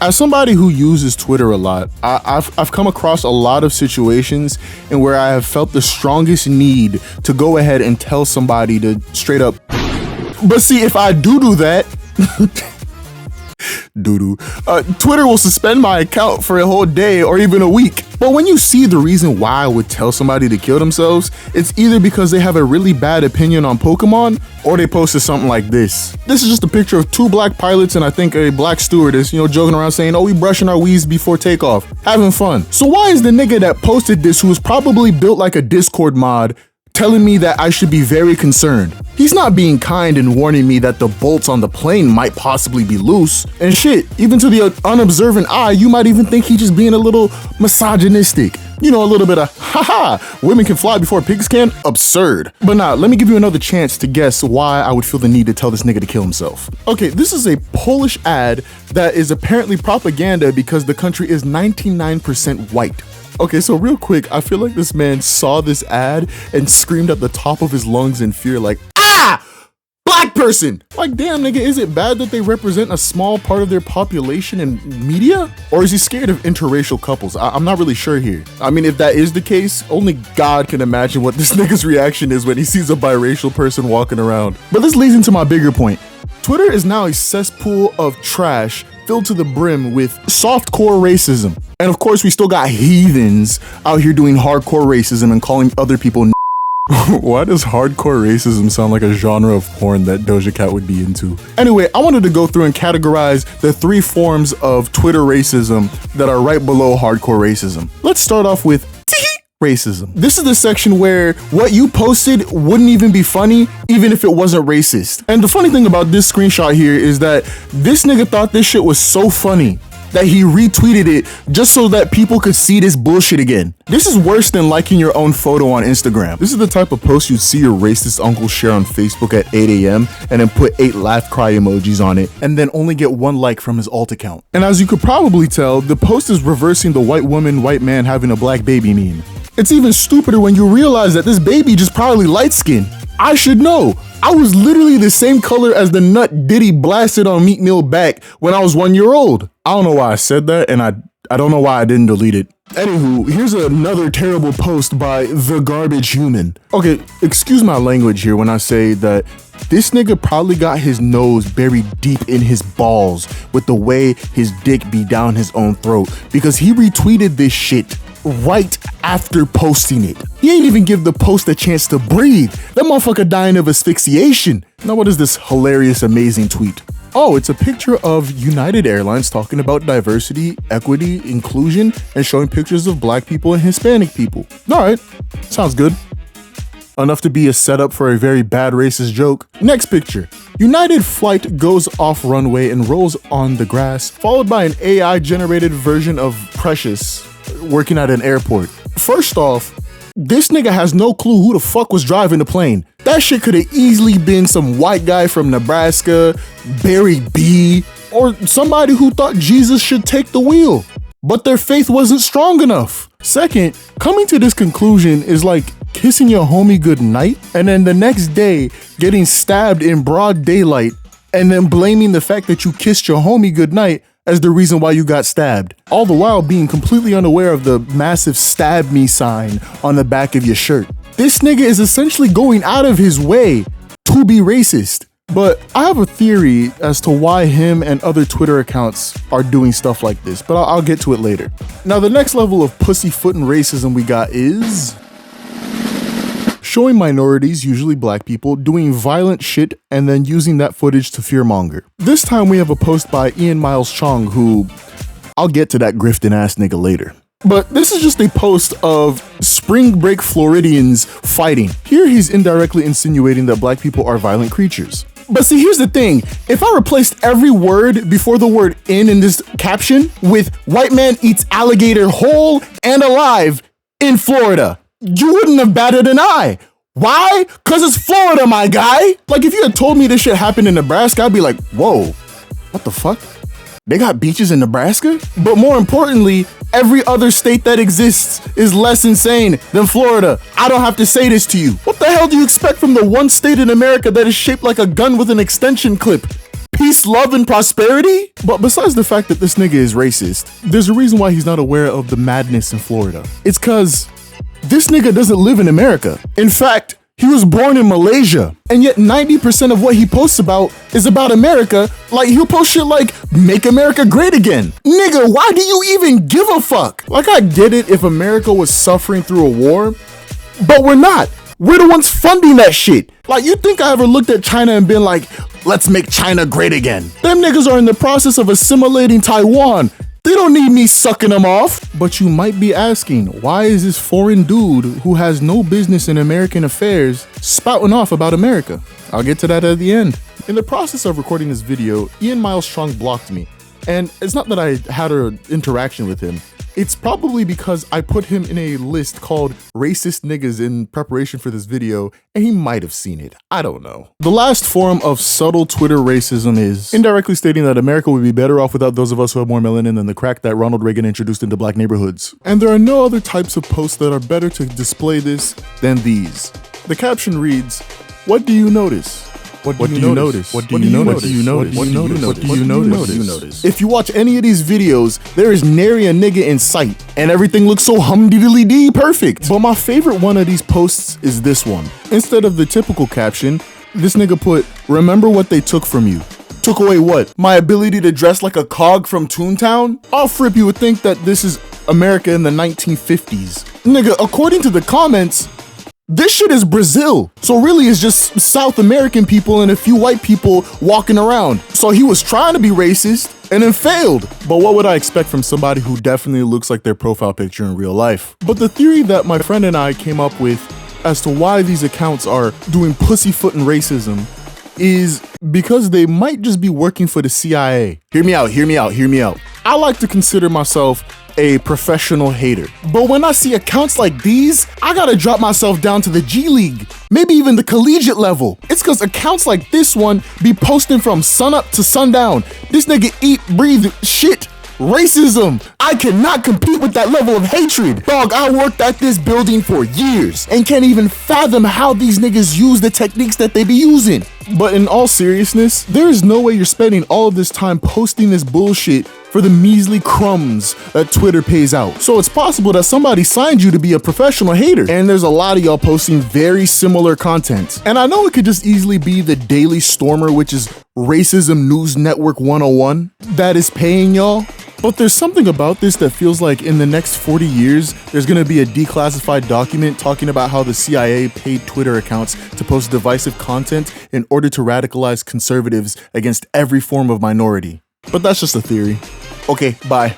As somebody who uses Twitter a lot, I've come across a lot of situations in where I have felt the strongest need to go ahead and tell somebody to straight up. But see, if I do that, Twitter will suspend my account for a whole day or even a week. But when you see the reason why I would tell somebody to kill themselves, it's either because they have a really bad opinion on Pokemon or they posted something like this. This is just a picture of 2 black pilots and I think a black stewardess, joking around saying, oh, we brushing our weeds before takeoff, having fun. So why is the nigga that posted this, who was probably built like a Discord mod, telling me that I should be very concerned? He's not being kind and warning me that the bolts on the plane might possibly be loose. And shit, even to the unobservant eye, you might even think he's just being a little misogynistic. A little bit of, haha, women can fly before pigs can? Absurd. But nah, let me give you another chance to guess why I would feel the need to tell this nigga to kill himself. Okay, this is a Polish ad that is apparently propaganda because the country is 99% white. Okay, so real quick, I feel like this man saw this ad and screamed at the top of his lungs in fear like, ah! Black person! Like, damn, nigga, is it bad that they represent a small part of their population in media? Or is he scared of interracial couples? I'm not really sure here. I mean, if that is the case, only God can imagine what this nigga's reaction is when he sees a biracial person walking around. But this leads into my bigger point. Twitter is now a cesspool of trash filled to the brim with softcore racism. And of course, we still got heathens out here doing hardcore racism and calling other people Why does hardcore racism sound like a genre of porn that Doja Cat would be into? Anyway, I wanted to go through and categorize the 3 forms of Twitter racism that are right below hardcore racism. Let's start off with racism. This is the section where what you posted wouldn't even be funny, even if it wasn't racist. And the funny thing about this screenshot here is that this nigga thought this shit was so funny that he retweeted it just so that people could see this bullshit again. This is worse than liking your own photo on Instagram. This is the type of post you'd see your racist uncle share on Facebook at 8 a.m. and then put 8 laugh cry emojis on it and then only get 1 like from his alt account. And as you could probably tell, the post is reversing the white woman, white man having a black baby meme. It's even stupider when you realize that this baby just probably light skinned. I should know. I was literally the same color as the nut Diddy blasted on Meat Mill back when I was 1 year old. I don't know why I said that, and I don't know why I didn't delete it. Anywho, here's another terrible post by The Garbage Human. Okay, excuse my language here when I say that this nigga probably got his nose buried deep in his balls with the way his dick be down his own throat, because he retweeted this shit right after posting it. He ain't even give the post a chance to breathe. That motherfucker dying of asphyxiation. Now what is this hilarious, amazing tweet? Oh, it's a picture of United Airlines talking about diversity, equity, inclusion, and showing pictures of black people and Hispanic people. All right, sounds good. Enough to be a setup for a very bad racist joke. Next picture. United flight goes off runway and rolls on the grass, followed by an AI-generated version of Precious working at an airport. First off, this nigga has no clue who the fuck was driving the plane. That shit could have easily been some white guy from Nebraska, Barry B, or somebody who thought Jesus should take the wheel, but their faith wasn't strong enough. Second, coming to this conclusion is like kissing your homie goodnight and then the next day getting stabbed in broad daylight and then blaming the fact that you kissed your homie goodnight as the reason why you got stabbed, all the while being completely unaware of the massive stab me sign on the back of your shirt. This nigga is essentially going out of his way to be racist. But I have a theory as to why him and other Twitter accounts are doing stuff like this, but I'll get to it later. Now, the next level of pussyfooting racism we got is showing minorities, usually black people, doing violent shit and then using that footage to fearmonger. This time we have a post by Ian Miles Chong, who I'll get to that grifting ass nigga later. But this is just a post of spring break Floridians fighting. Here he's indirectly insinuating that black people are violent creatures. But see, here's the thing. If I replaced every word before the word in this caption with white man eats alligator whole and alive in Florida, you wouldn't have batted an eye. Why? Because it's Florida, my guy. Like, if you had told me this shit happened in Nebraska, I'd be like, whoa, what the fuck? They got beaches in Nebraska? But more importantly, every other state that exists is less insane than Florida. I don't have to say this to you. What the hell do you expect from the one state in America that is shaped like a gun with an extension clip? peace, love, and prosperity? But besides the fact that this nigga is racist, there's a reason why he's not aware of the madness in Florida. It's cause this nigga doesn't live in America. In fact, he was born in Malaysia, and yet 90% of what he posts about is about America. Like, he'll post shit like, make America great again. Nigga, why do you even give a fuck? Like, I get it if America was suffering through a war, but we're not. We're the ones funding that shit. Like, you think I ever looked at China and been like, let's make China great again? Them niggas are in the process of assimilating Taiwan. They don't need me sucking them off. But you might be asking, why is this foreign dude who has no business in American affairs spouting off about America? I'll get to that at the end. In the process of recording this video, Ian Miles Strong blocked me. And it's not that I had an interaction with him. It's probably because I put him in a list called racist niggas in preparation for this video, and he might have seen it. I don't know. The last form of subtle Twitter racism is indirectly stating that America would be better off without those of us who have more melanin than the crack that Ronald Reagan introduced into black neighborhoods. And there are no other types of posts that are better to display this than these. The caption reads, "What do you notice? What do you notice? What do you notice? What do you notice? What do you notice? What do you notice? What do you notice?" If you watch any of these videos, there is nary a nigga in sight, and everything looks so humdiddly-dee perfect. But my favorite one of these posts is this one. Instead of the typical caption, this nigga put, "Remember what they took from you." Took away what? My ability to dress like a cog from Toontown? Off rip, you would think that this is America in the 1950s. Nigga, according to the comments, this shit is Brazil. So really it's just South American people and a few white people walking around. So he was trying to be racist and then failed. But what would I expect from somebody who definitely looks like their profile picture in real life? But the theory that my friend and I came up with as to why these accounts are doing pussyfooting racism is because they might just be working for the CIA. Hear me out, hear me out, hear me out. I like to consider myself a professional hater. But when I see accounts like these, I gotta drop myself down to the G League, maybe even the collegiate level. It's cause accounts like this one be posting from sunup to sundown. This nigga eat, breathe shit. Racism. I cannot compete with that level of hatred. Dog, I worked at this building for years and can't even fathom how these niggas use the techniques that they be using. But in all seriousness, there is no way you're spending all of this time posting this bullshit for the measly crumbs that Twitter pays out. So it's possible that somebody signed you to be a professional hater. And there's a lot of y'all posting very similar content. And I know it could just easily be the Daily Stormer, which is Racism News Network 101, that is paying y'all. But there's something about this that feels like in the next 40 years, there's gonna be a declassified document talking about how the CIA paid Twitter accounts to post divisive content in order to radicalize conservatives against every form of minority. But that's just a theory. Okay, bye.